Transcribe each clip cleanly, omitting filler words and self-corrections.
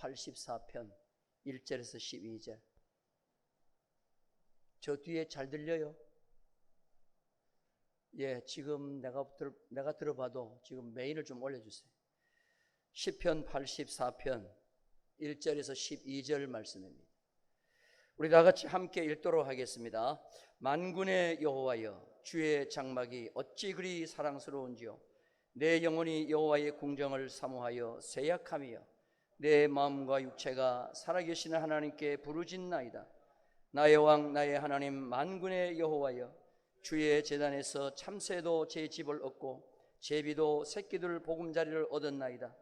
84편 1절에서 12절. 저 뒤에 잘 들려요? 예, 지금 내가 들어봐도 지금 메인을 좀 올려주세요. 시편 84편 1절에서 12절 말씀입니다. 우리 다 같이 함께 읽도록 하겠습니다. 만군의 여호와여, 주의 장막이 어찌 그리 사랑스러운지요. 내 영혼이 여호와의 궁정을 사모하여 세약하며 내 마음과 육체가 살아계시는 하나님께 부르짖나이다. 나의 왕 나의 하나님 만군의 여호와여, 주의 제단에서 참새도 제 집을 얻고 제비도 새끼들 보금자리를 얻었나이다.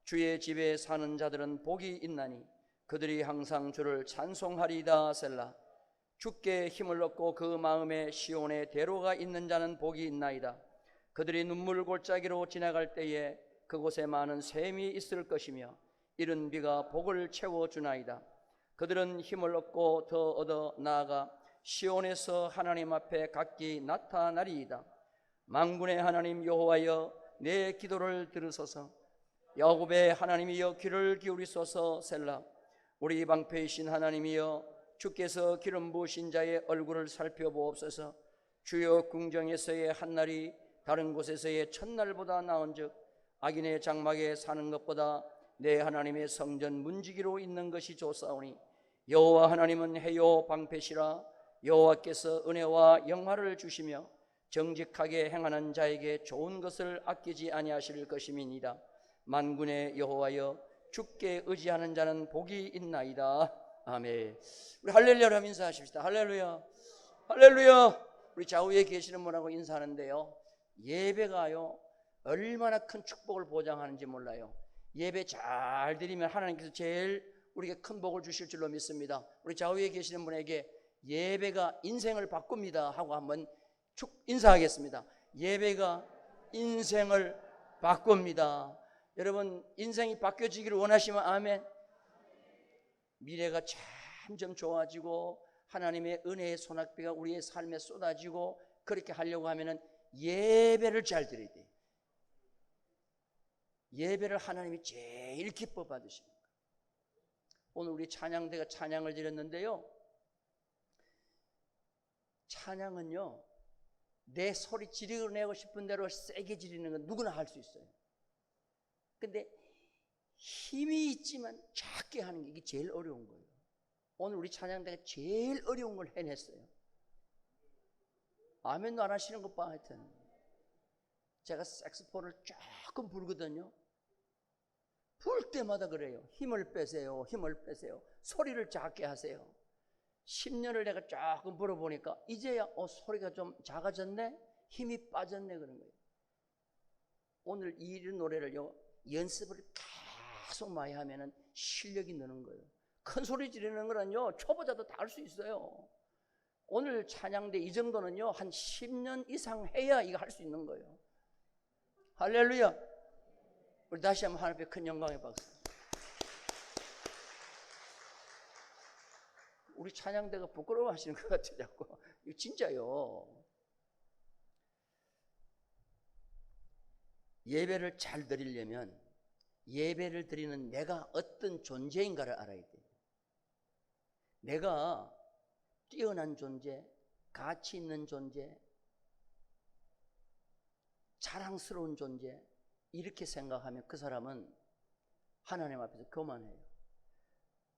주의 집에 사는 자들은 복이 있나니 그들이 항상 주를 찬송하리이다. 셀라. 주께 힘을 얻고 그 마음에 시온에 대로가 있는 자는 복이 있나이다. 그들이 눈물 골짜기로 지나갈 때에 그곳에 많은 샘이 있을 것이며 이른 비가 복을 채워주나이다. 그들은 힘을 얻고 더 얻어 나아가 시온에서 하나님 앞에 각기 나타나리이다. 만군의 하나님 여호와여, 내 기도를 들으소서. 야곱의 하나님이여, 귀를 기울이소서. 셀라. 우리 방패이신 하나님이여, 주께서 기름 부으신 자의 얼굴을 살펴보옵소서. 주여, 궁정에서의 한날이 다른 곳에서의 첫날보다 나은즉 악인의 장막에 사는 것보다 내 하나님의 성전 문지기로 있는 것이 좋사오니 여호와 하나님은 해요 방패시라. 여호와께서 은혜와 영화를 주시며 정직하게 행하는 자에게 좋은 것을 아끼지 아니하실 것임이니라. 만군의 여호와여, 주께 의지하는 자는 복이 있나이다. 아멘. 우리 할렐루야로 인사하십시다. 할렐루야, 할렐루야. 우리 좌우에 계시는 분하고 인사하는데요, 예배가요 얼마나 큰 축복을 보장하는지 몰라요. 예배 잘 드리면 하나님께서 제일 우리에게 큰 복을 주실 줄로 믿습니다. 우리 좌우에 계시는 분에게 예배가 인생을 바꿉니다 하고 한번 인사하겠습니다. 예배가 인생을 바꿉니다. 여러분, 인생이 바뀌어지기를 원하시면 아멘. 미래가 점점 좋아지고 하나님의 은혜의 소낙비가 우리의 삶에 쏟아지고 그렇게 하려고 하면은 예배를 잘 드려야 돼요. 예배를 하나님이 제일 기뻐 받으십니다. 오늘 우리 찬양대가 찬양을 드렸는데요, 찬양은요 내 소리 지르내고 싶은 대로 세게 지르는 건 누구나 할 수 있어요. 근데 힘이 있지만 작게 하는 게 이게 제일 어려운 거예요. 오늘 우리 찬양대가 제일 어려운 걸 해냈어요. 아멘도 안 하시는 것 봐. 하여튼 제가 색소폰을 조금 불거든요. 불 때마다 그래요. 힘을 빼세요, 힘을 빼세요, 소리를 작게 하세요. 10년을 내가 조금 불어보니까 이제야 소리가 좀 작아졌네, 힘이 빠졌네, 그런 거예요. 오늘 이 노래를요 연습을 계속 많이 하면은 실력이 느는 거예요. 큰 소리 지르는 거는요 초보자도 다 할 수 있어요. 오늘 찬양대 이 정도는요 한 10년 이상 해야 이거 할 수 있는 거예요. 할렐루야. 우리 다시 한번 하나님 앞에 큰 영광의 박수. 우리 찬양대가 부끄러워하시는 것 같아요 자꾸. 이거 진짜요. 예배를 잘 드리려면 예배를 드리는 내가 어떤 존재인가를 알아야 돼요. 내가 뛰어난 존재, 가치 있는 존재, 자랑스러운 존재, 이렇게 생각하면 그 사람은 하나님 앞에서 교만해요.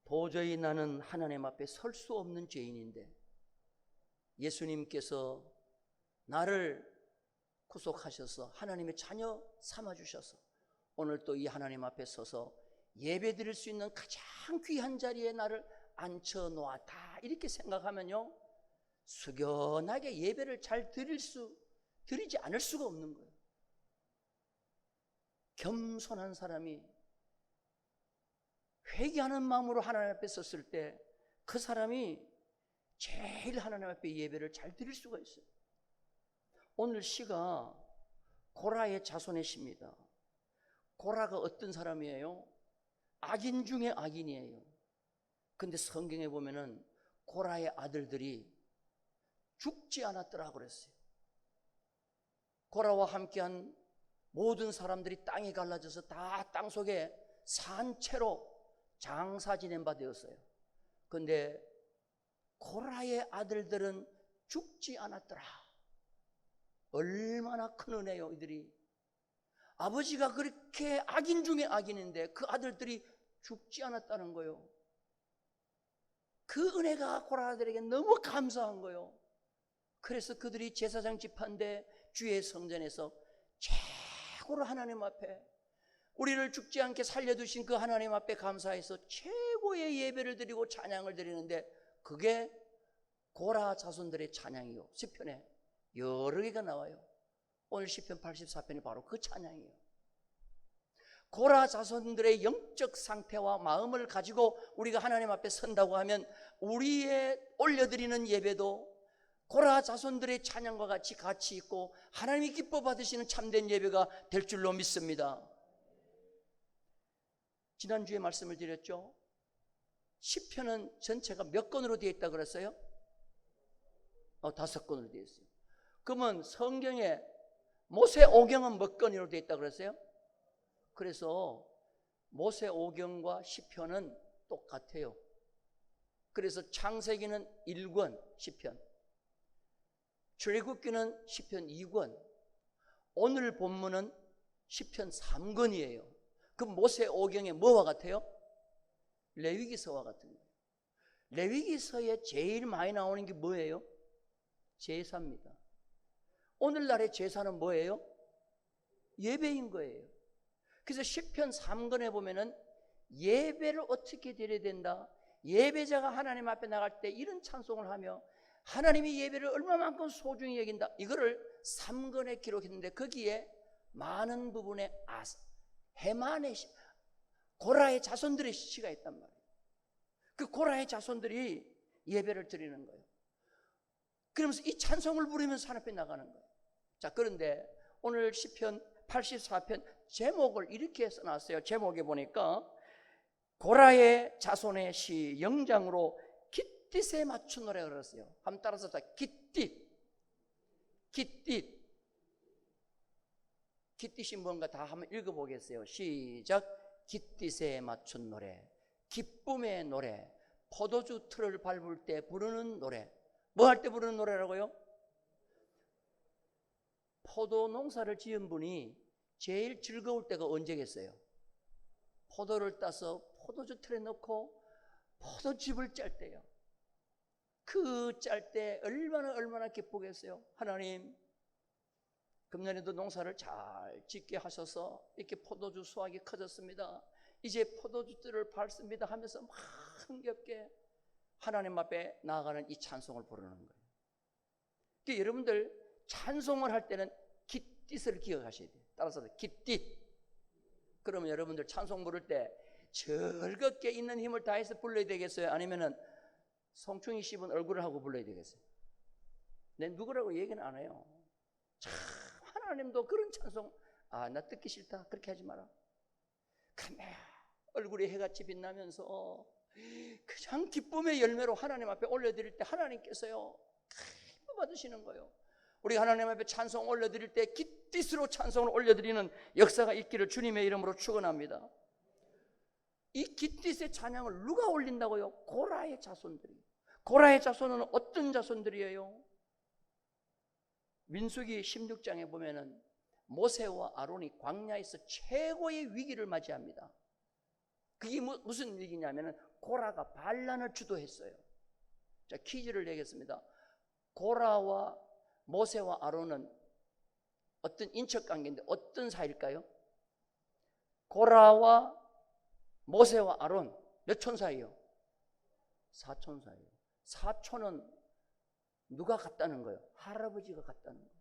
도저히 나는 하나님 앞에 설 수 없는 죄인인데 예수님께서 나를 구속하셔서 하나님의 자녀 삼아주셔서 오늘 또 이 하나님 앞에 서서 예배 드릴 수 있는 가장 귀한 자리에 나를 앉혀놓았다, 이렇게 생각하면요 숙연하게 예배를 잘 드리지 않을 수가 없는 거예요. 겸손한 사람이 회개하는 마음으로 하나님 앞에 섰을 때 그 사람이 제일 하나님 앞에 예배를 잘 드릴 수가 있어요. 오늘 시가 고라의 자손의 시입니다. 고라가 어떤 사람이에요? 악인 중에 악인이에요. 근데 성경에 보면은 고라의 아들들이 죽지 않았더라 그랬어요. 고라와 함께한 모든 사람들이 땅이 갈라져서 다 땅속에 산채로 장사 지낸 바 되었어요. 그런데 고라의 아들들은 죽지 않았더라. 얼마나 큰 은혜요. 이들이 아버지가 그렇게 악인 중에 악인인데 그 아들들이 죽지 않았다는 거예요. 그 은혜가 고라 아들에게 너무 감사한 거예요. 그래서 그들이 제사장 집한데 주의 성전에서 최고로 하나님 앞에 우리를 죽지 않게 살려두신 그 하나님 앞에 감사해서 최고의 예배를 드리고 찬양을 드리는데 그게 고라 자손들의 찬양이요. 시편에 여러 개가 나와요. 오늘 시편 84편이 바로 그 찬양이에요. 고라 자손들의 영적 상태와 마음을 가지고 우리가 하나님 앞에 선다고 하면 우리의 올려드리는 예배도 고라 자손들의 찬양과 같이 가치 있고 하나님이 기뻐 받으시는 참된 예배가 될 줄로 믿습니다. 지난주에 말씀을 드렸죠. 시편은 전체가 몇 권으로 되어 있다고 그랬어요? 5권으로 되어 있어요. 그러면 성경에 모세오경은 몇 권으로 되어 있다고 그랬어요? 그래서 모세오경과 시편은 똑같아요. 그래서 창세기는 1권 시편, 출애굽기는 시편 2권, 오늘 본문은 시편 3권이에요. 그럼 모세오경에 뭐와 같아요? 레위기서와 같은 거예요. 레위기서에 제일 많이 나오는 게 뭐예요? 제사입니다. 오늘날의 제사는 뭐예요? 예배인 거예요. 그래서 시편 3권에 보면은 예배를 어떻게 드려야 된다, 예배자가 하나님 앞에 나갈 때 이런 찬송을 하며 하나님이 예배를 얼마만큼 소중히 여긴다, 이거를 3권에 기록했는데 거기에 많은 부분에 해만의 고라의 자손들의 시가 있단 말이에요. 그 고라의 자손들이 예배를 드리는 거예요. 그러면서 이 찬송을 부르면서 하나님 앞에 나가는 거예요. 자, 그런데 오늘 시편 84편 제목을 이렇게 써놨어요. 제목에 보니까 고라의 자손의 시 영장으로 깃딧에 맞춘 노래가 그랬어요. 한번 따라서 깃딧. 깃딧이 뭔가 다 한번 읽어보겠어요. 시작. 깃딧에 맞춘 노래, 기쁨의 노래, 포도주 틀을 밟을 때 부르는 노래. 뭐 할 때 부르는 노래라고요? 포도 농사를 지은 분이 제일 즐거울 때가 언제겠어요? 포도를 따서 포도주 틀에 넣고 포도즙을 짤 때요. 그 짤 때 얼마나 기쁘겠어요. 하나님, 금년에도 농사를 잘 짓게 하셔서 이렇게 포도주 수확이 커졌습니다. 이제 포도주들을 밟습니다 하면서 막 흥겹게 하나님 앞에 나아가는 이 찬송을 부르는 거예요. 그러니까 여러분들 찬송을 할 때는 깃딧을 기억하셔야 돼요. 따라서 깃딧. 그러면 여러분들 찬송 부를 때 즐겁게 있는 힘을 다해서 불러야 되겠어요? 아니면은 성충이 씹은 얼굴을 하고 불러야 되겠어요? 내 누구라고 얘기는 안 해요. 참 하나님도 그런 찬송, 나 듣기 싫다 그렇게 하지 마라. 가면 얼굴에 해같이 빛나면서 그냥 기쁨의 열매로 하나님 앞에 올려드릴 때 하나님께서요 기뻐 받으시는 거예요. 우리 하나님 앞에 찬송 올려드릴 때 깃딧으로 찬송을 올려드리는 역사가 있기를 주님의 이름으로 축원합니다. 이 깃딧의 찬양을 누가 올린다고요? 고라의 자손들이. 고라의 자손은 어떤 자손들이에요? 민수기 16장에 보면은 모세와 아론이 광야에서 최고의 위기를 맞이합니다. 그게 무슨 위기냐면은 고라가 반란을 주도했어요. 자, 퀴즈를 내겠습니다. 고라와 모세와 아론은 어떤 인척관계인데 어떤 사이일까요? 고라와 모세와 아론 몇 촌 사이요? 4촌 사이요. 4촌은 누가 같다는 거예요? 할아버지가 같다는 거예요.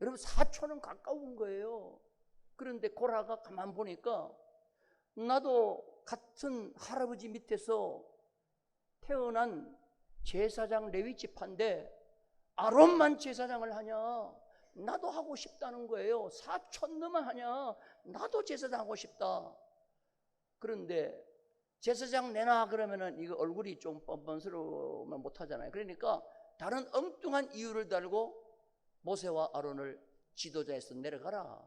여러분 4촌은 가까운 거예요. 그런데 고라가 가만 보니까 나도 같은 할아버지 밑에서 태어난 제사장 레위 지파인데 아론만 제사장을 하냐? 나도 하고 싶다는 거예요. 4촌 너만 하냐? 나도 제사장 하고 싶다. 그런데 제사장 내놔 그러면은 이거 얼굴이 좀 뻔뻔스러우면 못하잖아요. 그러니까 다른 엉뚱한 이유를 달고 모세와 아론을 지도자에서 내려가라.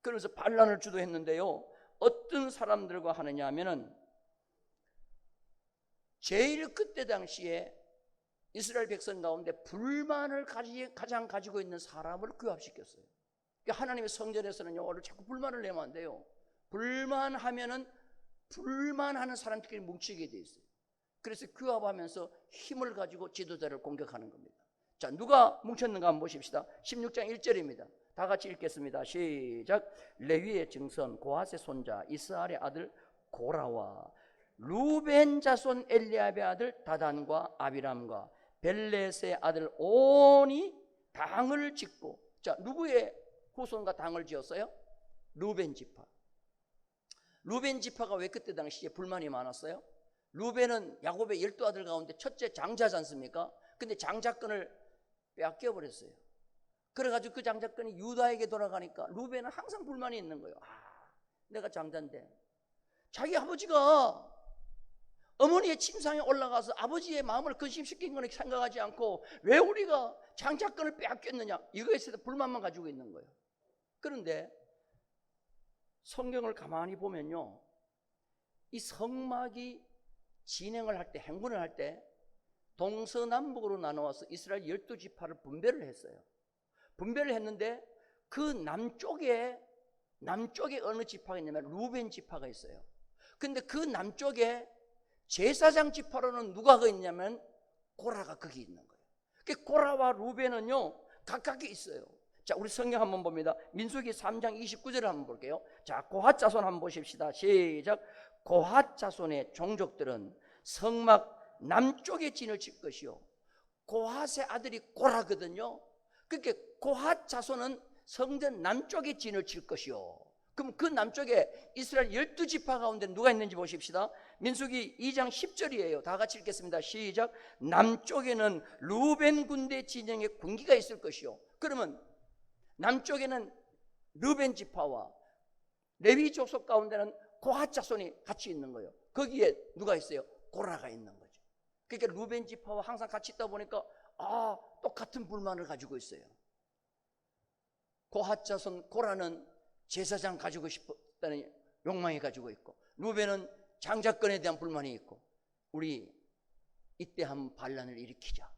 그러면서 반란을 주도했는데요. 어떤 사람들과 하느냐 하면은 제일 그때 당시에 이스라엘 백성 가운데 불만을 가장 가지고 있는 사람을 규합시켰어요. 그러니까 하나님의 성전에서는요, 오늘 자꾸 불만을 내면 안 돼요. 불만하면은 불만하는 사람들끼리 뭉치게 돼 있어요. 그래서 규합하면서 힘을 가지고 지도자를 공격하는 겁니다. 자, 누가 뭉쳤는가 한번 보십시다. 16장 1절입니다. 다 같이 읽겠습니다. 시작. 레위의 증손 고핫의 손자 이스라엘의 아들 고라와 루벤 자손 엘리압의 아들 다단과 아비람과 벨렛의 아들 온이 당을 짓고, 자, 누구의 후손과 당을 지었어요? 루벤 지파. 루벤 지파가 왜 그때 당시에 불만이 많았어요? 루벤은 야곱의 12아들 가운데 첫째 장자지 않습니까? 근데 장자권을 빼앗겨 버렸어요. 그래가지고 그 장자권이 유다에게 돌아가니까 루벤은 항상 불만이 있는 거예요. 내가 장자인데 자기 아버지가 어머니의 침상에 올라가서 아버지의 마음을 근심시킨 거는 생각하지 않고 왜 우리가 장자권을 빼앗겼느냐, 이거에 대해서 불만만 가지고 있는 거예요. 그런데 성경을 가만히 보면요, 이 성막이 진행을 할 때, 행군을 할 때 동서남북으로 나누어서 이스라엘 12지파를 분배를 했어요. 분배를 했는데 그 남쪽에 어느 지파가 있냐면 루벤 지파가 있어요. 근데 그 남쪽에 제사장 지파로는 누가 있냐면 고라가 거기 있는 거예요. 그 고라와 루벤은요 각각이 있어요. 자, 우리 성경 한번 봅니다. 민수기 3장 29절을 한번 볼게요. 자, 고핫 자손 한번 보십시다. 시작. 고핫 자손의 종족들은 성막 남쪽에 진을 칠 것이요, 고핫의 아들이 고라거든요. 그러니까 고핫 자손은 성전 남쪽에 진을 칠 것이요. 그럼 그 남쪽에 이스라엘 12지파 가운데 누가 있는지 보십시다. 민수기 2장 10절이에요. 다 같이 읽겠습니다. 시작. 남쪽에는 루벤 군대 진영의 군기가 있을 것이요. 그러면 남쪽에는 루벤 지파와 레위 족속 가운데는 고핫 자손이 같이 있는 거예요. 거기에 누가 있어요? 고라가 있는 거죠. 그러니까 루벤 지파와 항상 같이 있다 보니까 똑같은 불만을 가지고 있어요. 고핫 자손 고라는 제사장 가지고 싶다는 욕망이 가지고 있고, 루벤은 장자권에 대한 불만이 있고, 우리 이때 한번 반란을 일으키자.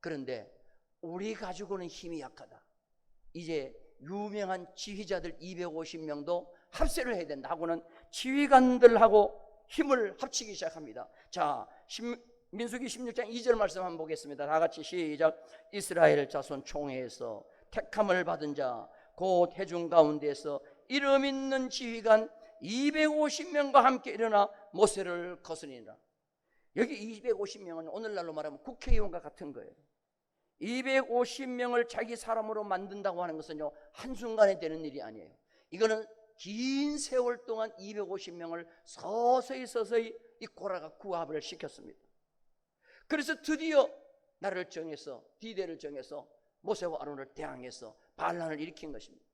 그런데 우리 가지고는 힘이 약하다. 이제 유명한 지휘자들 250명도 합세를 해야 된다 하고는 지휘관들하고 힘을 합치기 시작합니다. 자, 민수기 16장 2절 말씀 한번 보겠습니다. 다 같이 시작. 이스라엘 자손 총회에서 택함을 받은 자 곧 회중 가운데에서 이름 있는 지휘관 250명과 함께 일어나 모세를 거스리니라. 여기 250명은 오늘날로 말하면 국회의원과 같은 거예요. 250명을 자기 사람으로 만든다고 하는 것은요, 한순간에 되는 일이 아니에요. 이거는 긴 세월 동안 250명을 서서히 이 고라가 구합을 시켰습니다. 그래서 드디어 날을 정해서, 디데이를 정해서 모세와 아론을 대항해서 반란을 일으킨 것입니다.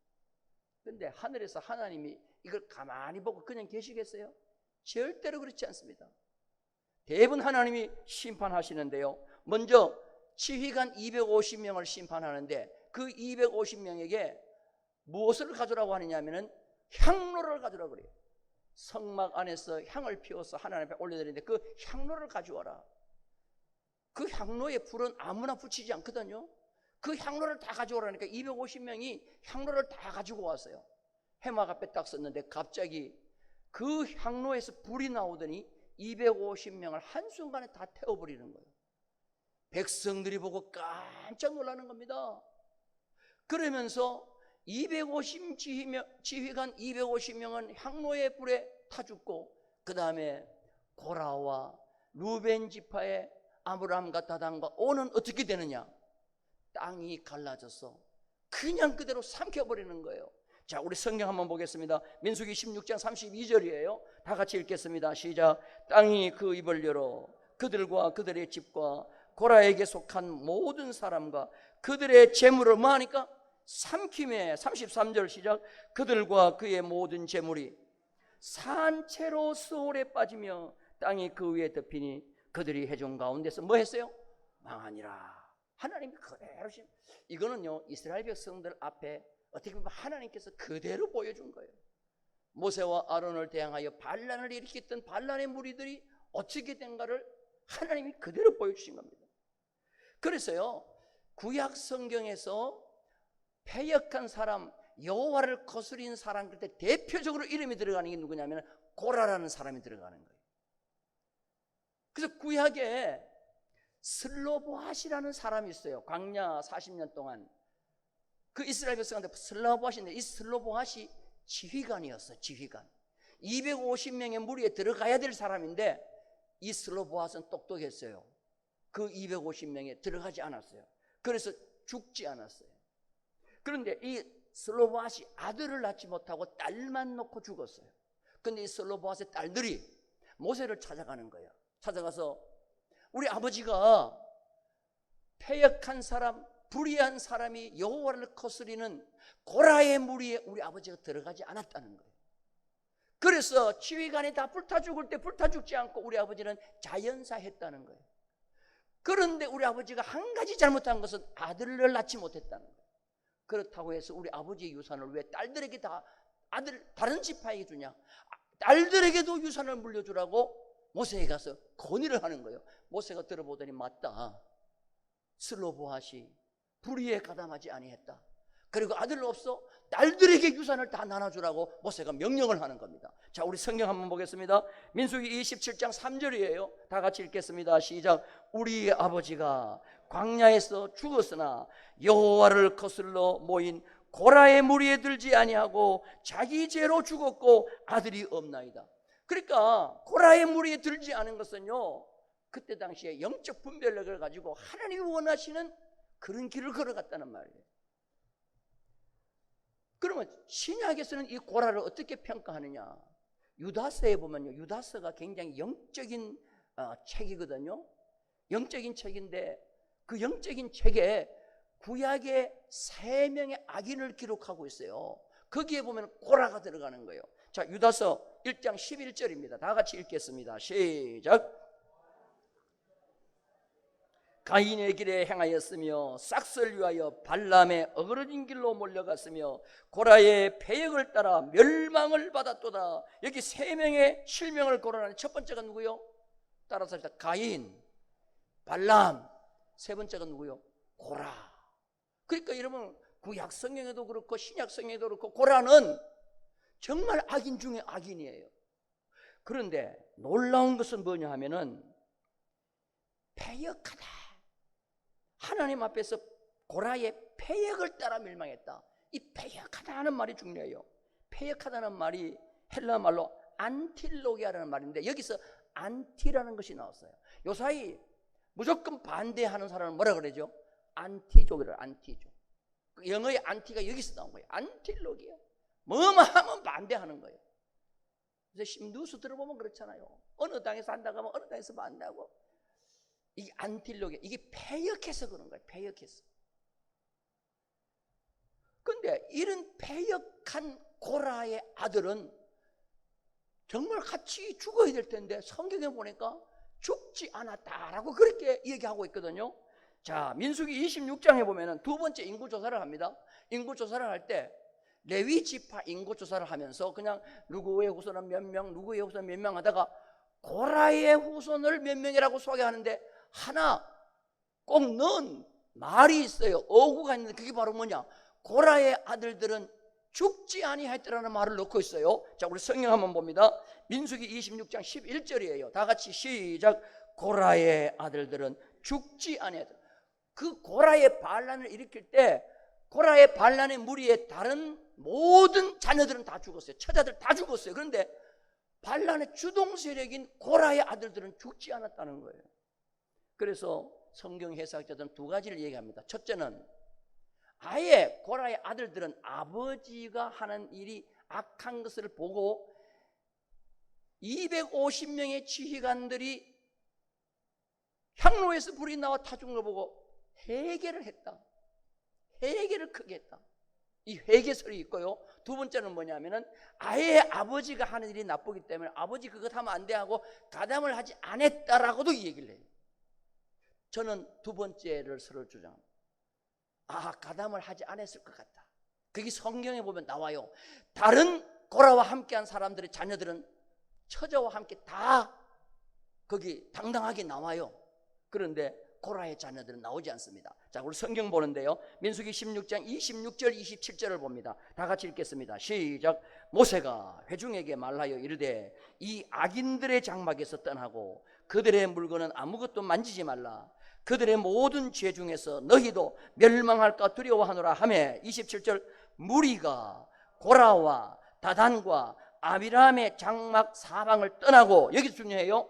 그런데 하늘에서 하나님이 이걸 가만히 보고 그냥 계시겠어요? 절대로 그렇지 않습니다. 대부분 하나님이 심판하시는데요, 먼저 지휘관 250명을 심판하는데 그 250명에게 무엇을 가져라고 하느냐 하면은 향로를 가져라고 그래요. 성막 안에서 향을 피워서 하나님 앞에 올려드리는데 그 향로를 가져와라. 그 향로에 불은 아무나 붙이지 않거든요. 그 향로를 다 가져오라니까 250명이 향로를 다 가지고 왔어요. 해막 앞에 딱 섰는데 갑자기 그 향로에서 불이 나오더니 250명을 한순간에 다 태워버리는 거예요. 백성들이 보고 깜짝 놀라는 겁니다. 그러면서 250지휘관 250명은 향로의 불에 타 죽고, 그 다음에 고라와 루벤 지파의 아므람과 다단과 온은 어떻게 되느냐? 땅이 갈라져서 그냥 그대로 삼켜버리는 거예요. 자, 우리 성경 한번 보겠습니다. 민수기 16장 32절이에요. 다 같이 읽겠습니다. 시작. 땅이 그 입을 열어 그들과 그들의 집과 고라에게 속한 모든 사람과 그들의 재물을 뭐하니까? 삼킴에. 33절 시작. 그들과 그의 모든 재물이 산채로 수월에 빠지며 땅이 그 위에 덮이니 그들이 회중 가운데서 뭐 했어요? 망하니라. 하나님이 그대로, 이거는요 이스라엘 백성들 앞에 어떻게 보면 하나님께서 그대로 보여준 거예요. 모세와 아론을 대항하여 반란을 일으켰던 반란의 무리들이 어떻게 된가를 하나님이 그대로 보여주신 겁니다. 그래서요, 구약 성경에서 패역한 사람, 여호와를 거스린 사람, 그때 대표적으로 이름이 들어가는 게 누구냐면 고라라는 사람이 들어가는 거예요. 그래서 구약에 슬로보핫이라는 사람이 있어요. 광야 40년 동안 그 이스라엘 백성한테 슬로보핫인데, 이 슬로보핫이 지휘관이었어요. 지휘관. 250명의 무리에 들어가야 될 사람인데 이 슬로보핫은 똑똑했어요. 그 250명에 들어가지 않았어요. 그래서 죽지 않았어요. 그런데 이 슬로보핫이 아들을 낳지 못하고 딸만 놓고 죽었어요. 그런데 이 슬로보핫의 딸들이 모세를 찾아가는 거예요. 찾아가서 우리 아버지가 패역한 사람, 불의한 사람이 여호와를 거스리는 고라의 무리에 우리 아버지가 들어가지 않았다는 거예요. 그래서 지휘관이 다 불타 죽을 때 불타 죽지 않고 우리 아버지는 자연사했다는 거예요. 그런데 우리 아버지가 한 가지 잘못한 것은 아들을 낳지 못했다는 거예요. 그렇다고 해서 우리 아버지의 유산을 왜 딸들에게 다 다른 지파에게 주냐? 딸들에게도 유산을 물려주라고 모세에 가서 건의를 하는 거예요. 모세가 들어보더니 맞다. 슬로보핫이 불의에 가담하지 아니했다. 그리고 아들 없어 딸들에게 유산을 다 나눠주라고 모세가 명령을 하는 겁니다. 자, 우리 성경 한번 보겠습니다. 민수기 27장 3절이에요. 다 같이 읽겠습니다. 시작. 우리 아버지가 광야에서 죽었으나 여호와를 거슬러 모인 고라의 무리에 들지 아니하고 자기 죄로 죽었고 아들이 없나이다. 그러니까 고라의 무리에 들지 않은 것은요, 그때 당시에 영적 분별력을 가지고 하나님이 원하시는 그런 길을 걸어갔다는 말이에요. 그러면 신약에서는 이 고라를 어떻게 평가하느냐? 유다서에 보면요, 유다서가 굉장히 영적인 책이거든요. 영적인 책인데 그 영적인 책에 구약의 3명의 악인을 기록하고 있어요. 거기에 보면 고라가 들어가는 거예요. 자, 유다서 1장 11절입니다. 다 같이 읽겠습니다. 시작. 가인의 길에 행하였으며 싹을 위하여 발람의 어그러진 길로 몰려갔으며 고라의 패역을 따라 멸망을 받았도다. 여기 3명의 실명을 거론하는 첫 번째가 누구요? 따라서 일단 가인, 발람, 세 번째가 누구요? 고라. 그러니까 여러분, 구약 성경에도 그렇고 신약 성경에도 그렇고 고라는 정말 악인 중에 악인이에요. 그런데 놀라운 것은 뭐냐 하면은 패역하다. 하나님 앞에서 고라의 패역을 따라 멸망했다. 이 패역하다 하는 말이 중요해요. 패역하다는 말이 헬라 말로 안틸로기아라는 말인데 여기서 안티라는 것이 나왔어요. 요사이 무조건 반대하는 사람은 뭐라 그러죠? 안티족이래요. 안티족. 영어의 안티가 여기서 나온 거예요. 안틸로기아. 뭐만 하면 반대하는 거예요. 그래서 뉴스 들어보면 그렇잖아요. 어느 당에서 한다고 하면 어느 당에서 반대하고. 이게 안틸로기아. 이게 패역해서 그런 거예요. 패역해서. 그런데 이런 패역한 고라의 아들은 정말 같이 죽어야 될 텐데 성경에 보니까 죽지 않았다라고 그렇게 얘기하고 있거든요. 자, 민수기 26장에 보면은 두 번째 인구조사를 합니다. 인구조사를 할 때 레위 지파 인구조사를 하면서 그냥 누구의 후손은 몇 명, 누구의 후손은 몇 명 하다가 고라의 후손을 몇 명이라고 소개하는데 하나 꼭 넣은 말이 있어요. 어구가 있는데 그게 바로 뭐냐? 고라의 아들들은 죽지 아니하였더라는 말을 넣고 있어요. 자, 우리 성경 한번 봅니다. 민수기 26장 11절이에요. 다 같이 시작. 고라의 아들들은 죽지 아니하였더라. 그 고라의 반란을 일으킬 때 고라의 반란의 무리의 다른 모든 자녀들은 다 죽었어요. 처자들 다 죽었어요. 그런데 반란의 주동 세력인 고라의 아들들은 죽지 않았다는 거예요. 그래서 성경 해석자들은 두 가지를 얘기합니다. 첫째는 아예 고라의 아들들은 아버지가 하는 일이 악한 것을 보고 250명의 지휘관들이 향로에서 불이 나와 타 죽는 걸 보고 회개를 했다. 회개를 크게 했다. 이 회개설이 있고요. 두 번째는 뭐냐면은 아예 아버지가 하는 일이 나쁘기 때문에 아버지 그것 하면 안 돼 하고 가담을 하지 않았다라고도 이 얘기를 해요. 저는 두 번째를 서로 주장합니다. 가담을 하지 않았을 것 같다. 그게 성경에 보면 나와요. 다른 고라와 함께한 사람들의 자녀들은 처자와 함께 다 거기 당당하게 나와요. 그런데 고라의 자녀들은 나오지 않습니다. 자, 우리 성경 보는데요, 민수기 16장 26절 27절을 봅니다. 다 같이 읽겠습니다. 시작. 모세가 회중에게 말하여 이르되 이 악인들의 장막에서 떠나고 그들의 물건은 아무것도 만지지 말라. 그들의 모든 죄 중에서 너희도 멸망할까 두려워하노라 하매 27절 무리가 고라와 다단과 아비람의 장막 사방을 떠나고, 여기 중요해요.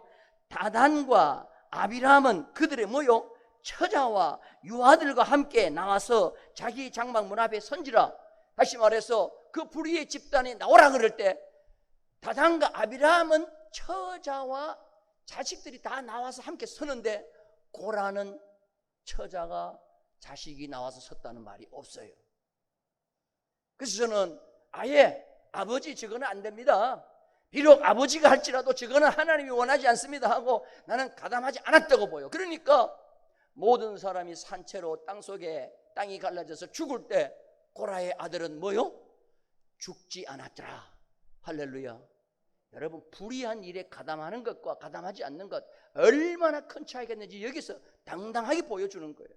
다단과 아비람은 그들의 뭐요? 처자와 유아들과 함께 나와서 자기 장막 문 앞에 선지라. 다시 말해서 그 불의의 집단이 나오라 그럴 때 다단과 아비람은 처자와 자식들이 다 나와서 함께 서는데 고라는 처자가 자식이 나와서 섰다는 말이 없어요. 그래서 저는 아예 아버지 저거는 안 됩니다. 비록 아버지가 할지라도 저거는 하나님이 원하지 않습니다 하고 나는 가담하지 않았다고 보여. 그러니까 모든 사람이 산채로 땅속에 땅이 갈라져서 죽을 때 고라의 아들은 뭐요? 죽지 않았더라. 할렐루야. 여러분, 불의한 일에 가담하는 것과 가담하지 않는 것 얼마나 큰 차이가 있는지 여기서 당당하게 보여주는 거예요.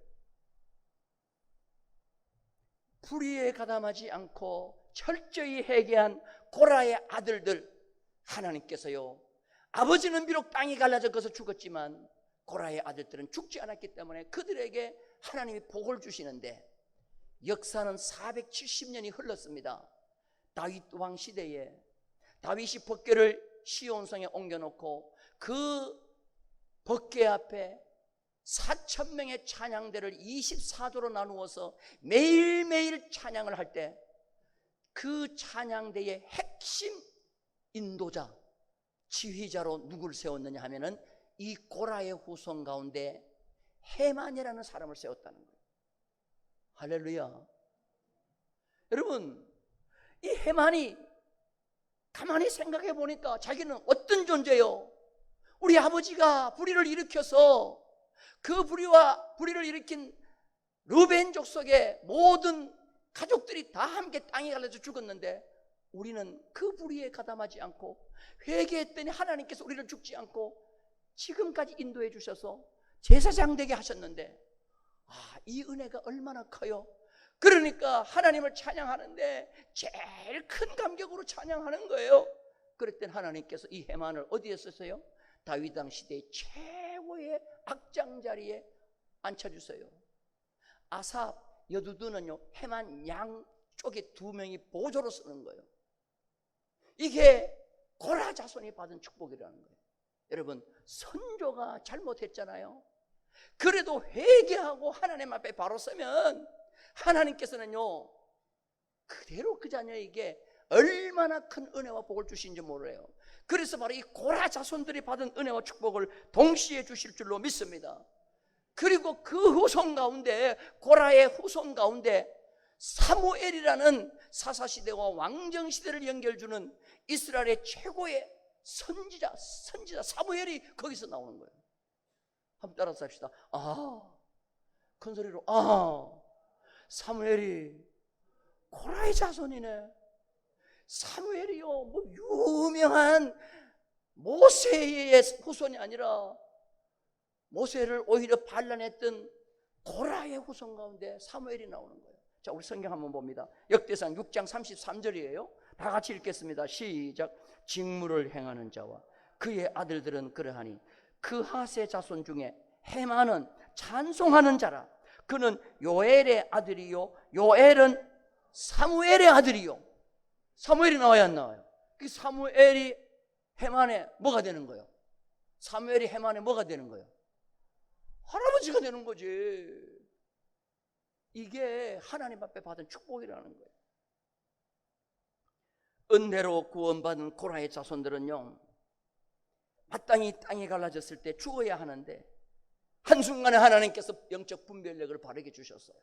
불의에 가담하지 않고 철저히 회개한 고라의 아들들, 하나님께서요, 아버지는 비록 땅이 갈라져서 죽었지만 고라의 아들들은 죽지 않았기 때문에 그들에게 하나님이 복을 주시는데, 역사는 470년이 흘렀습니다. 다윗 왕 시대에 다윗이 법궤를 시온성에 옮겨놓고 그 법궤 앞에 4,000명의 찬양대를 24조로 나누어서 매일매일 찬양을 할 때 그 찬양대의 핵심 인도자, 지휘자로 누구를 세웠느냐 하면은 이 고라의 후손 가운데 헤만이라는 사람을 세웠다는 거예요. 할렐루야. 여러분, 이 헤만이 가만히 생각해 보니까 자기는 어떤 존재요? 우리 아버지가 불의를 일으켜서 그 불의를 일으킨 르벤 족속의 모든 가족들이 다 함께 땅에 갈라져 죽었는데 우리는 그 불의에 가담하지 않고 회개했더니 하나님께서 우리를 죽지 않고 지금까지 인도해 주셔서 제사장 되게 하셨는데, 이 은혜가 얼마나 커요. 그러니까 하나님을 찬양하는데 제일 큰 감격으로 찬양하는 거예요. 그랬더니 하나님께서 이 헤만을 어디에 쓰세요? 다윗 왕 시대의 최고의 악장 자리에 앉혀주세요. 아삽, 여두두는요, 헤만 양쪽에 2명이 보조로 쓰는 거예요. 이게 고라 자손이 받은 축복이라는 거예요. 여러분, 선조가 잘못했잖아요. 그래도 회개하고 하나님 앞에 바로 서면 하나님께서는요, 그대로 그 자녀에게 얼마나 큰 은혜와 복을 주신지 몰라요. 그래서 바로 이 고라 자손들이 받은 은혜와 축복을 동시에 주실 줄로 믿습니다. 그리고 그 후손 가운데, 고라의 후손 가운데 사무엘이라는 사사시대와 왕정시대를 연결주는 이스라엘의 최고의 선지자 사무엘이 거기서 나오는 거예요. 한번 따라서 합시다. 큰 소리로 사무엘이 고라의 자손이네. 사무엘이요, 뭐 유명한 모세의 후손이 아니라 모세를 오히려 반란했던 고라의 후손 가운데 사무엘이 나오는 거예요. 자, 우리 성경 한번 봅니다. 역대상 6장 33절이에요. 다 같이 읽겠습니다. 시작. 직무를 행하는 자와 그의 아들들은 그러하니 그 하세 자손 중에 헤만은 찬송하는 자라. 그는 요엘의 아들이요, 요엘은 사무엘의 아들이요. 사무엘이 나와야 안 나와요? 그 사무엘이 헤만에 뭐가 되는 거예요? 사무엘이 헤만에 뭐가 되는 거예요? 할아버지가 되는 거지. 이게 하나님 앞에 받은 축복이라는 거예요. 은혜로 구원받은 고라의 자손들은요, 마땅히 땅이 갈라졌을 때 죽어야 하는데 한순간에 하나님께서 영적 분별력을 바르게 주셨어요.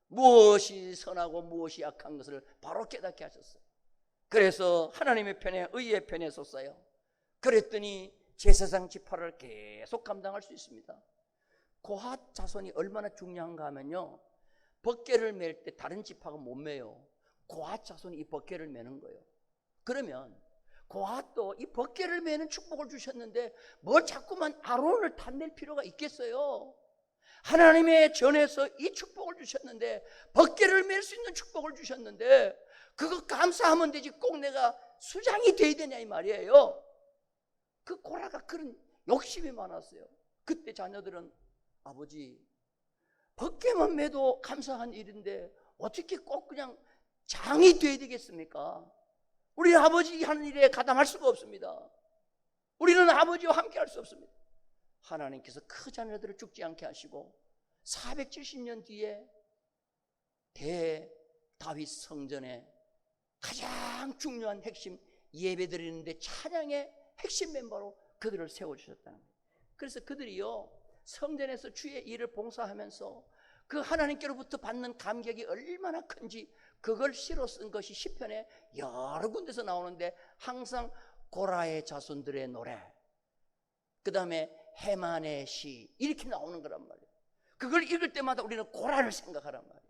무엇이 선하고 무엇이 악한 것을 바로 깨닫게 하셨어요. 그래서 하나님의 편에, 의의 편에 섰어요. 그랬더니 제사장 지파를 계속 감당할 수 있습니다. 고핫 자손이 얼마나 중요한가 하면요, 법궤를 맬 때 다른 지파가 못 매요. 고핫 자손이 이 법궤를 매는 거예요. 그러면 그와 또 이 벗개를 매는 축복을 주셨는데 뭘 자꾸만 아론을 탓낼 필요가 있겠어요? 하나님의 전에서 이 축복을 주셨는데, 벗개를 맬 수 있는 축복을 주셨는데 그거 감사하면 되지 꼭 내가 수장이 돼야 되냐 이 말이에요. 그 고라가 그런 욕심이 많았어요. 그때 자녀들은 아버지 벗개만 매도 감사한 일인데 어떻게 꼭 그냥 장이 돼야 되겠습니까? 우리 아버지 하는 일에 가담할 수가 없습니다. 우리는 아버지와 함께 할 수 없습니다. 하나님께서 그 자녀들을 죽지 않게 하시고 470년 뒤에 대다윗 성전에 가장 중요한 핵심 예배 드리는데 찬양의 핵심 멤버로 그들을 세워주셨다는 거예요. 그래서 그들이요 성전에서 주의 일을 봉사하면서 그 하나님께로부터 받는 감격이 얼마나 큰지 그걸 실어 쓴 것이 시편에 여러 군데서 나오는데, 항상 고라의 자손들의 노래, 그 다음에 해만의 시, 이렇게 나오는 거란 말이에요. 그걸 읽을 때마다 우리는 고라를 생각하란 말이에요.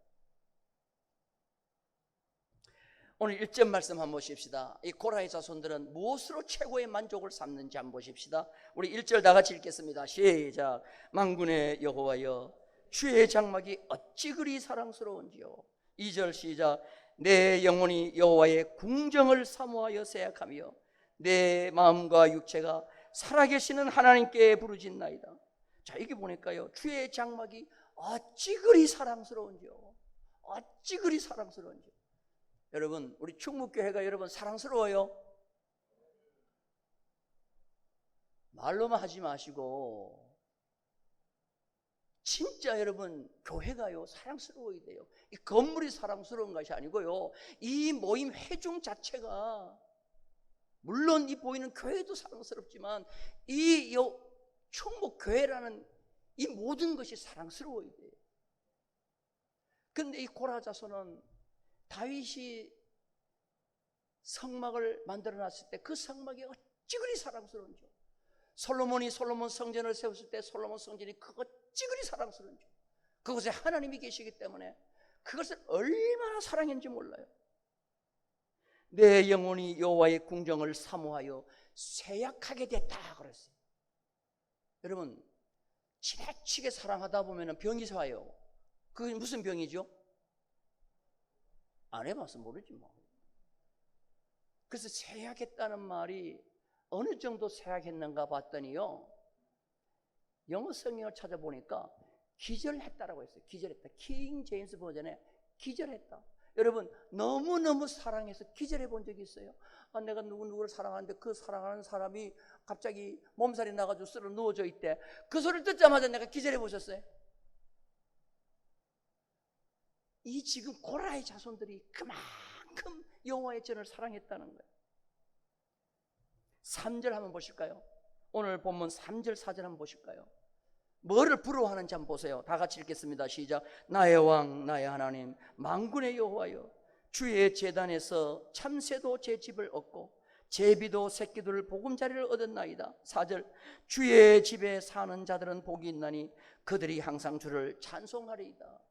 오늘 1절 말씀 한번 보십시다. 이 고라의 자손들은 무엇으로 최고의 만족을 삼는지 한번 보십시다. 우리 1절 다 같이 읽겠습니다. 시작. 만군의 여호와여, 주의 장막이 어찌 그리 사랑스러운지요. 2절 시작. 내 영혼이 여호와의 궁정을 사모하여 생각하며 내 마음과 육체가 살아계시는 하나님께 부르짖나이다. 자, 이게 보니까요 주의 장막이 어찌 그리 사랑스러운지요. 어찌 그리 사랑스러운지요. 여러분, 우리 충무교회가 여러분 사랑스러워요? 말로만 하지 마시고 진짜 여러분 교회가요 사랑스러워야 돼요. 이 건물이 사랑스러운 것이 아니고요, 이 모임 회중 자체가, 물론 이 보이는 교회도 사랑스럽지만 이 충무교회라는 이 모든 것이 사랑스러워야 돼요. 그런데 이 고라 자손은 다윗이 성막을 만들어 놨을 때 그 성막이 어찌 그리 사랑스러운지, 솔로몬이 솔로몬 성전을 세웠을 때 솔로몬 성전이 어찌 그리 사랑스러운지, 그곳에 하나님이 계시기 때문에 그것을 얼마나 사랑했는지 몰라요. 내 영혼이 여호와의 궁정을 사모하여 쇠약하게 됐다 그랬어요. 여러분, 지나치게 사랑하다 보면 병이 와요. 그게 무슨 병이죠? 안 해봐서 모르지 뭐. 그래서 쇠약했다는 말이 어느 정도 쇠약했는가 봤더니요, 영어 성경을 찾아보니까 기절했다라고 했어요. 기절했다. 킹 제임스 버전에 기절했다. 여러분, 너무너무 사랑해서 기절해 본 적이 있어요? 아, 내가 누구를 사랑하는데 그 사랑하는 사람이 갑자기 몸살이 나가지고 쓰러 누워져 있대. 그 소리를 듣자마자 내가 기절해 보셨어요? 이 지금 고라의 자손들이 그만큼 여호와의 전을 사랑했다는 거예요. 3절 한번 보실까요? 오늘 본문 3절 4절 한번 보실까요? 뭐를 부러워하는지 한번 보세요. 다 같이 읽겠습니다. 시작. 나의 왕 나의 하나님 만군의 여호와여, 주의 제단에서 참새도 제 집을 얻고 제비도 새끼들 보금자리를 얻었나이다. 4절. 주의 집에 사는 자들은 복이 있나니 그들이 항상 주를 찬송하리이다.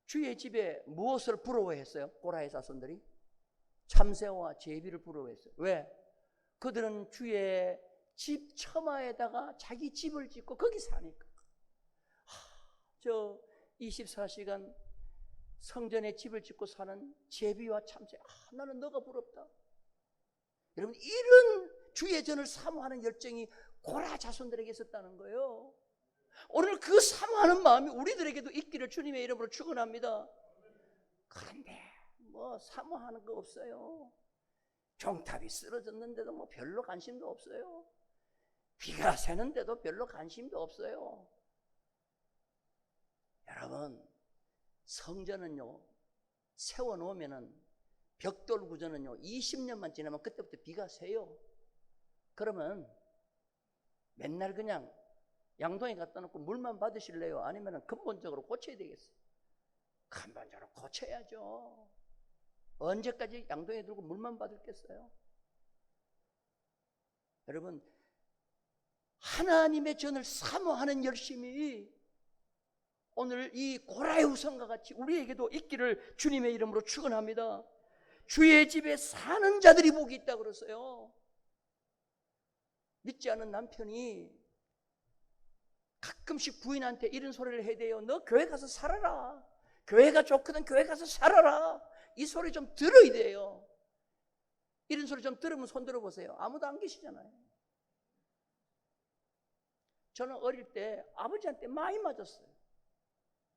주의 집에 무엇을 부러워했어요? 고라의 자손들이 참새와 제비를 부러워했어요. 왜? 그들은 주의 집 처마에다가 자기 집을 짓고 거기 사니까. 저 24시간 성전에 집을 짓고 사는 제비와 참새, 나는 너가 부럽다. 여러분, 이런 주의 전을 사모하는 열정이 고라 자손들에게 있었다는 거예요. 오늘 그 사모하는 마음이 우리들에게도 있기를 주님의 이름으로 축원합니다. 그런데 뭐 사모하는 거 없어요. 종탑이 쓰러졌는데도 뭐 별로 관심도 없어요. 비가 새는데도 별로 관심도 없어요. 여러분, 성전은요 세워놓으면은, 벽돌 구조는요 20년만 지나면 그때부터 비가 새요. 그러면 맨날 그냥 양동이 갖다 놓고 물만 받으실래요? 아니면 근본적으로 고쳐야 되겠어요? 근본적으로 고쳐야죠. 언제까지 양동이 들고 물만 받을겠어요? 여러분, 하나님의 전을 사모하는 열심이 오늘 이 고라의 후손과 같이 우리에게도 있기를 주님의 이름으로 축원합니다. 주의 집에 사는 자들이 복이 있다고 그랬어요. 믿지 않은 남편이 가끔씩 부인한테 이런 소리를 해야 돼요. 너 교회 가서 살아라. 교회가 좋거든. 교회 가서 살아라. 이 소리 좀 들어야 돼요. 이런 소리 좀 들으면 손 들어보세요. 아무도 안 계시잖아요. 저는 어릴 때 아버지한테 많이 맞았어요.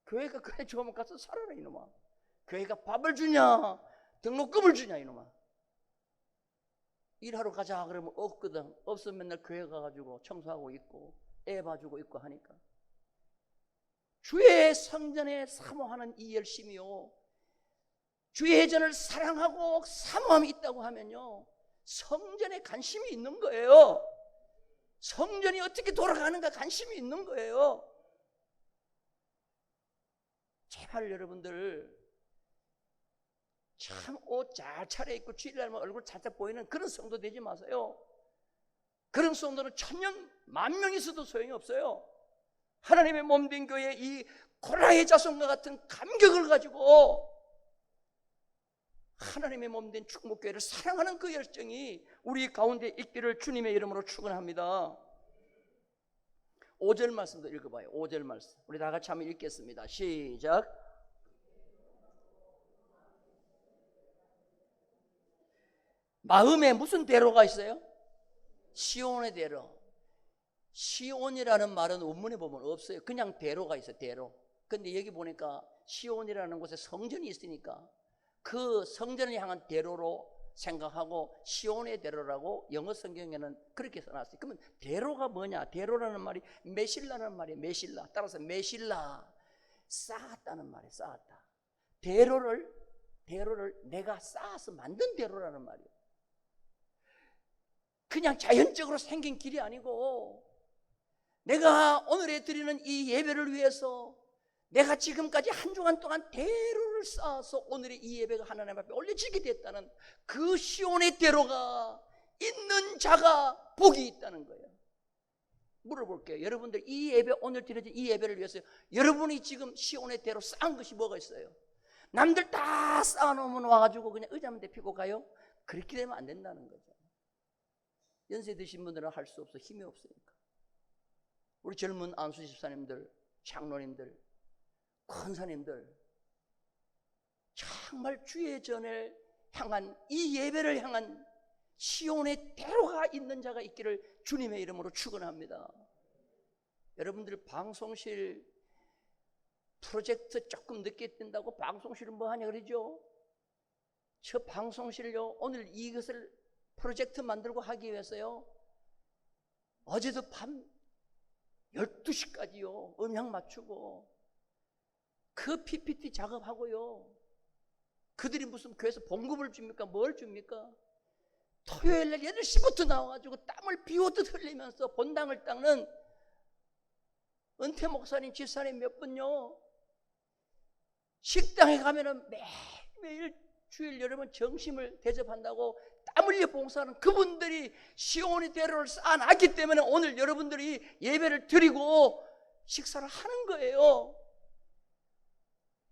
교회가 그래 좋으면 가서 살아라 이놈아. 교회가 밥을 주냐 등록금을 주냐 이놈아. 일하러 가자 그러면 없거든. 없으면 맨날 교회 가가지고 청소하고 있고 애 봐주고 있고 하니까. 주의 성전에 사모하는 이 열심이요, 주의 전을 사랑하고 사모함이 있다고 하면요, 성전에 관심이 있는 거예요. 성전이 어떻게 돌아가는가 관심이 있는 거예요. 제발 여러분들 참 옷 잘 차려입고 주일날만 얼굴 살짝 보이는 그런 성도 되지 마세요. 그런 성도는 1000명, 10,000명 있어도 소용이 없어요. 하나님의 몸된 교회에 이 고라의 자손과 같은 감격을 가지고 하나님의 몸된 축목교회를 사랑하는 그 열정이 우리 가운데 있기를 주님의 이름으로 축원합니다. 5절 말씀도 읽어봐요. 5절 말씀 우리 다 같이 한번 읽겠습니다. 시작. 마음에 무슨 대로가 있어요? 시온의 대로. 시온이라는 말은 원문에 보면 없어요. 그냥 대로가 있어요. 대로. 근데 여기 보니까 시온이라는 곳에 성전이 있으니까 그 성전을 향한 대로로 생각하고 시온의 대로라고 영어 성경에는 그렇게 써놨어요. 그러면 대로가 뭐냐? 대로라는 말이 메실라라는 말이에요. 메실라. 따라서 메실라, 쌓았다는 말이에요. 쌓았다. 대로를 내가 쌓아서 만든 대로라는 말이에요. 그냥 자연적으로 생긴 길이 아니고 내가 오늘에 드리는 이 예배를 위해서 내가 지금까지 한 주간 동안 대로를 쌓아서 오늘의 이 예배가 하나님 앞에 올려지게 됐다는 그 시온의 대로가 있는 자가 복이 있다는 거예요. 물어볼게요. 여러분들 이 예배, 오늘 드려진 이 예배를 위해서 여러분이 지금 시온의 대로 쌓은 것이 뭐가 있어요? 남들 다 쌓아놓으면 와가지고 그냥 의자만 대피고 가요? 그렇게 되면 안 된다는 거죠. 연세 드신 분들은 할 수 없어. 힘이 없으니까. 우리 젊은 안수 집사님들, 장로님들, 권사님들, 정말 주의 전을 향한 이 예배를 향한 시온의 대로가 있는 자가 있기를 주님의 이름으로 축원합니다. 여러분들 방송실 프로젝트 조금 늦게 뜬다고 방송실은 뭐 하냐 그러죠? 저 방송실요, 오늘 이것을 프로젝트 만들고 하기 위해서요, 어제도 밤 12시까지요 음향 맞추고 그 PPT 작업하고요. 그들이 무슨 교회에서 봉급을 줍니까? 뭘 줍니까? 토요일날 8시부터 나와가지고 땀을 비오듯 흘리면서 본당을 닦는 은퇴 목사님, 집사님 몇 분요, 식당에 가면은 매일매일 주일 여러분 점심을 대접한다고 땀 흘려 봉사하는 그분들이 시온의 대로를 쌓아놨기 때문에 오늘 여러분들이 예배를 드리고 식사를 하는 거예요.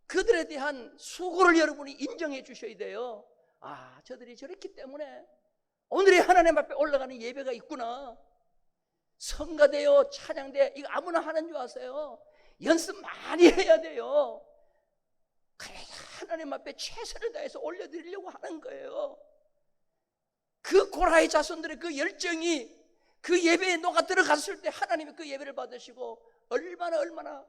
그들에 대한 수고를 여러분이 인정해 주셔야 돼요. 아, 저들이 저랬기 때문에 오늘의 하나님 앞에 올라가는 예배가 있구나. 성가대요, 찬양대, 이거 아무나 하는 줄 아세요? 연습 많이 해야 돼요. 그래야 하나님 앞에 최선을 다해서 올려드리려고 하는 거예요. 그 고라의 자손들의 그 열정이 그 예배에 녹아 들어갔을 때 하나님이 그 예배를 받으시고 얼마나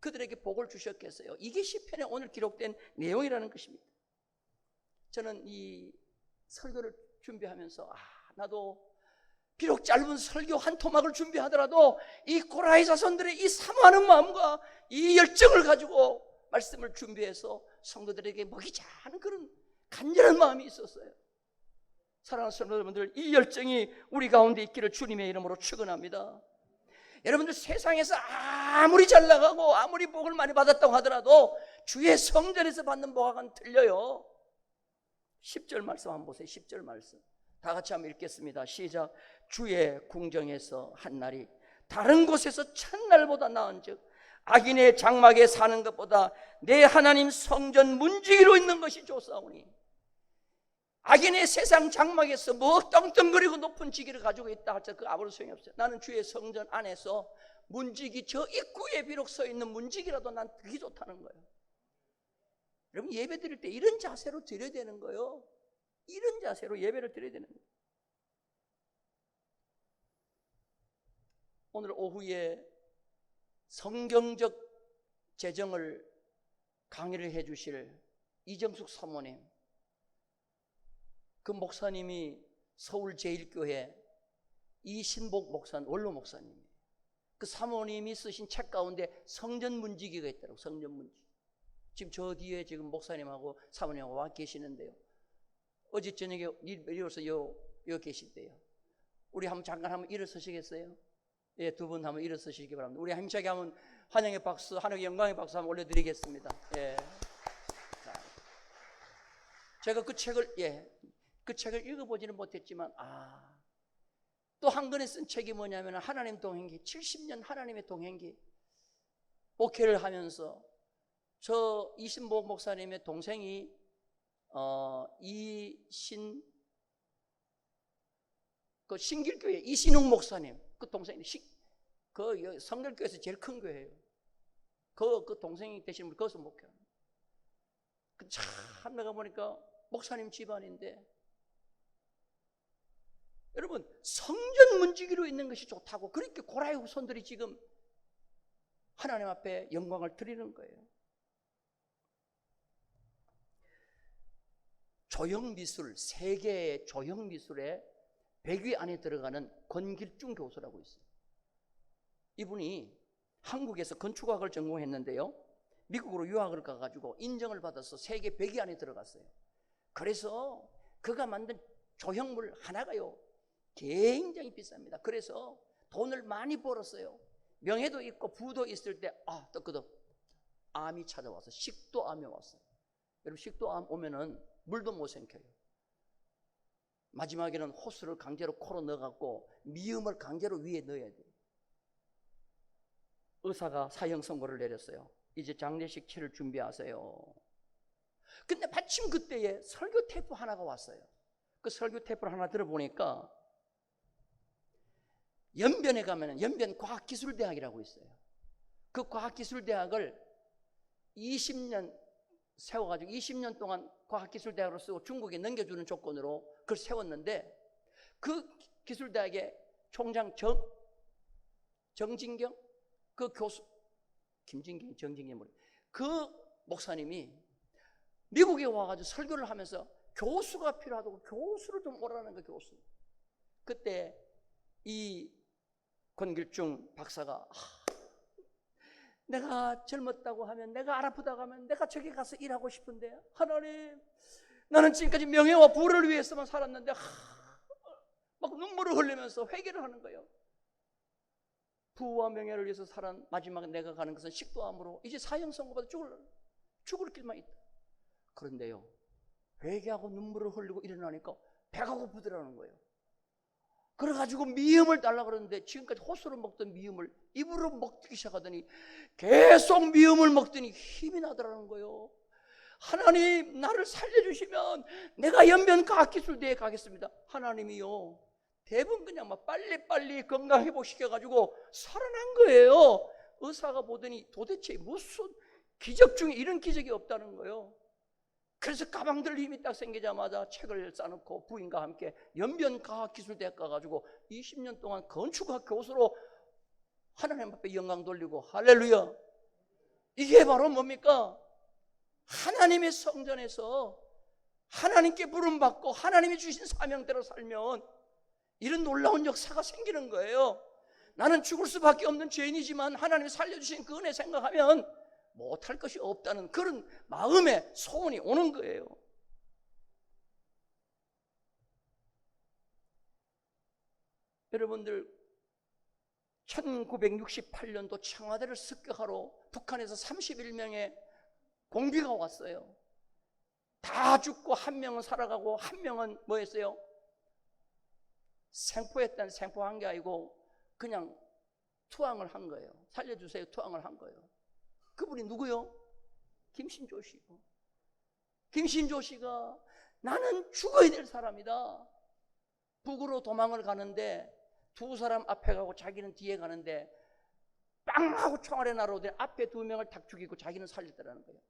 그들에게 복을 주셨겠어요. 이게 시편에 오늘 기록된 내용이라는 것입니다. 저는 이 설교를 준비하면서 나도 비록 짧은 설교 한 토막을 준비하더라도 이 고라의 자손들의 이 사모하는 마음과 이 열정을 가지고 말씀을 준비해서 성도들에게 먹이자 하는 그런 간절한 마음이 있었어요. 사랑하는 성도 여러분들, 이 열정이 우리 가운데 있기를 주님의 이름으로 축원합니다. 여러분들 세상에서 아무리 잘 나가고 아무리 복을 많이 받았다고 하더라도 주의 성전에서 받는 복과는 틀려요. 10절 말씀 한번 보세요. 10절 말씀 다 같이 한번 읽겠습니다. 시작. 주의 궁정에서 한 날이 다른 곳에서 첫날보다 나은즉 악인의 장막에 사는 것보다 내 하나님 성전 문지기로 있는 것이 좋사오니. 악인의 세상 장막에서 뭐 떵떵거리고 높은 지기를 가지고 있다 할지라도 그 아무런 소용이 없어요. 나는 주의 성전 안에서 문지기, 저 입구에 비록 서 있는 문지기라도 난 그게 좋다는 거예요. 여러분, 예배 드릴 때 이런 자세로 드려야 되는 거예요. 이런 자세로 예배를 드려야 되는 거예요. 오늘 오후에 성경적 재정을 강의를 해 주실 이정숙 사모님, 그 목사님이 서울제일교회 이신복 목사님, 원로 목사님, 그 사모님이 쓰신 책 가운데 성전문지기가 있더라고요. 성전문지기. 지금 저 뒤에 지금 목사님하고 사모님하고 와 계시는데요, 어제 저녁에 이어서 요 계신데요. 우리 한번 잠깐 한번 일어서시겠어요? 예, 두 분 한번 일어서시기 바랍니다. 우리 힘차게 한번 환영의 박수, 하나님의 영광의 박수 한번 올려드리겠습니다. 예. 자, 제가 그 책을 읽어보지는 못했지만, 또 한 권에 쓴 책이 뭐냐면 하나님 동행기, 70년 하나님의 동행기. 목회를 하면서 저 이신복 목사님의 동생이 그 신길교회 이신웅 목사님, 그 동생이 그 성결교회에서 제일 큰 교회예요. 그 동생이 되시는 분 거기서 목회합니다. 참 내가 보니까 목사님 집안인데, 여러분, 성전 문지기로 있는 것이 좋다고 그렇게 고라의 후손들이 지금 하나님 앞에 영광을 드리는 거예요. 조형미술, 세계의 조형미술의 100위 안에 들어가는 권길중 교수라고 있어요. 이분이 한국에서 건축학을 전공했는데요, 미국으로 유학을 가가지고 인정을 받아서 세계 100위 안에 들어갔어요. 그래서 그가 만든 조형물 하나가요 굉장히 비쌉니다. 그래서 돈을 많이 벌었어요. 명예도 있고 부도 있을 때 뜨끄덕 암이 찾아와서 식도암이 왔어요. 여러분, 식도암 오면은 물도 못 삼켜요. 마지막에는 호수를 강제로 코로 넣어갖고 미음을 강제로 위에 넣어야 돼요. 의사가 사형 선고를 내렸어요. 이제 장례식 치를 준비하세요. 근데 마침 그때에 설교 테이프 하나가 왔어요. 그 설교 테이프를 하나 들어보니까 연변에 가면은 연변 과학기술대학이라고 있어요. 그 과학기술대학을 20년 세워가지고 20년 동안 과학기술대학으로 쓰고 중국에 넘겨주는 조건으로 그걸 세웠는데, 그 기술대학의 총장 정진경, 그 교수, 김진경이 정진경이 뭐래, 그 목사님이 미국에 와가지고 설교를 하면서 교수가 필요하다고 교수를 좀 오라는 거, 교수. 그때 이 권길중 박사가 내가 젊었다고 하면, 내가 안 아프다고 하면 내가 저기 가서 일하고 싶은데, 하나님, 나는 지금까지 명예와 부를 위해서만 살았는데 막 눈물을 흘리면서 회개를 하는 거예요. 부와 명예를 위해서 살은 마지막에 내가 가는 것은 식도암으로 이제 사형 선고받아 죽을 길만 있다. 그런데요, 회개하고 눈물을 흘리고 일어나니까 배가 고프더라는 거예요. 그래가지고 미음을 달라고 그러는데, 지금까지 호수로 먹던 미음을 입으로 먹기 시작하더니 계속 미음을 먹더니 힘이 나더라는 거예요. 하나님, 나를 살려주시면 내가 연변과학기술대에 가겠습니다. 하나님이요, 대부분 그냥 막 빨리빨리 건강회복시켜가지고 살아난 거예요. 의사가 보더니 도대체 무슨 기적 중에 이런 기적이 없다는 거예요. 그래서 가방들 힘이 딱 생기자마자 책을 싸놓고 부인과 함께 연변과학기술대학 가가지고 20년 동안 건축학 교수로 하나님 앞에 영광 돌리고, 할렐루야. 이게 바로 뭡니까? 하나님의 성전에서 하나님께 부름받고 하나님이 주신 사명대로 살면 이런 놀라운 역사가 생기는 거예요. 나는 죽을 수밖에 없는 죄인이지만 하나님이 살려주신 그 은혜 생각하면 못할 것이 없다는 그런 마음의 소원이 오는 거예요. 여러분들, 1968년도 청와대를 습격하러 북한에서 31명의 공비가 왔어요. 다 죽고 한 명은 살아가고 한 명은 뭐였어요? 생포했다는, 생포한 게 아니고 그냥 투항을 한 거예요. 살려주세요, 투항을 한 거예요. 그분이 누구요? 김신조 씨고. 김신조 씨가 나는 죽어야 될 사람이다. 북으로 도망을 가는데 두 사람 앞에 가고 자기는 뒤에 가는데 빵 하고 총알에 날아오더니 앞에 두 명을 딱 죽이고 자기는 살렸다라는 거예요.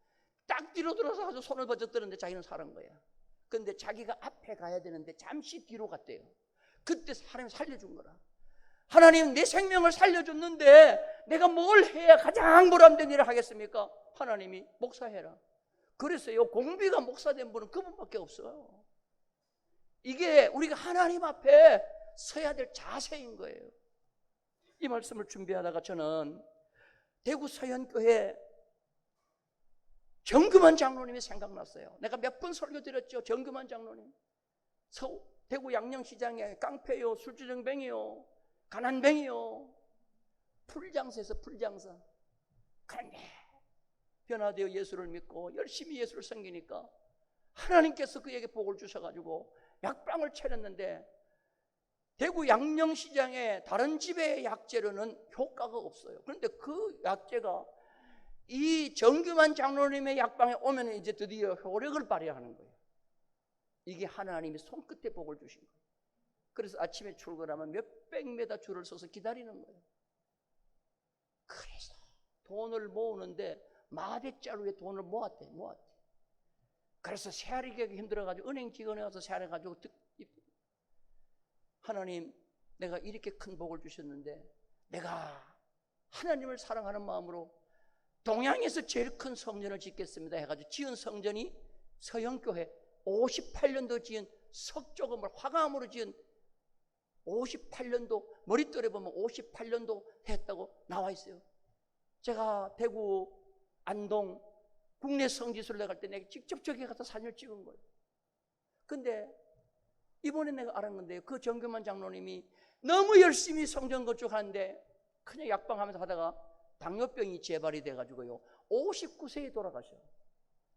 딱 뒤로 들어서 아주 손을 번쩍 들었는데 자기는 살은 거야. 그런데 자기가 앞에 가야 되는데 잠시 뒤로 갔대요. 그때 하나님 살려준 거라. 하나님 내 생명을 살려줬는데 내가 뭘 해야 가장 보람된 일을 하겠습니까? 하나님이 목사해라. 그랬어요. 공비가 목사된 분은 그분밖에 없어요. 이게 우리가 하나님 앞에 서야 될 자세인 거예요. 이 말씀을 준비하다가 저는 대구 서현교회 정금환 장로님이 생각났어요. 내가 몇 번 설교 드렸죠. 정금환 장로님. 대구 양령시장에 깡패요, 술주정뱅이요, 가난뱅이요, 풀장사에서 풀장사. 그런데 변화되어 예수를 믿고 열심히 예수를 섬기니까 하나님께서 그에게 복을 주셔가지고 약방을 차렸는데 대구 양령시장의 다른 집의 약재로는 효과가 없어요. 그런데 그 약재가 이 정규만 장로님의 약방에 오면 이제 드디어 효력을 발휘하는 거예요. 이게 하나님이 손끝에 복을 주신 거예요. 그래서 아침에 출근하면 몇백 메다 줄을 서서 기다리는 거예요. 그래서 돈을 모으는데 마대자루에 돈을 모았대. 그래서 세알이기 힘들어가지고 은행 직원에 가서 세알해가지고 하나님 내가 이렇게 큰 복을 주셨는데 내가 하나님을 사랑하는 마음으로 동양에서 제일 큰 성전을 짓겠습니다 해가지고 지은 성전이 서영교회 58년도 지은 석조금을 화감으로 지은 58년도 머릿돌에 보면 58년도 했다고 나와 있어요. 제가 대구 안동 국내 성지순례 나갈 때 내가 직접 저기 가서 사진을 찍은 거예요. 근데 이번에 내가 알은 건데요. 그 정규만 장로님이 너무 열심히 성전 건축하는데 그냥 약방하면서 하다가 당뇨병이 재발이 돼가지고요. 59세에 돌아가셔.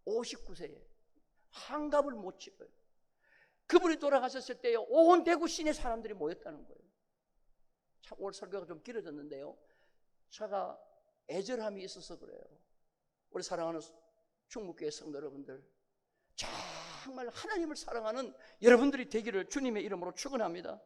59세에. 한갑을 못 찍어요. 그분이 돌아가셨을 때요. 온 대구 시내 사람들이 모였다는 거예요. 참 오늘 설교가 좀 길어졌는데요. 제가 애절함이 있어서 그래요. 우리 사랑하는 충북교회 성도 여러분들, 정말 하나님을 사랑하는 여러분들이 되기를 주님의 이름으로 축원합니다.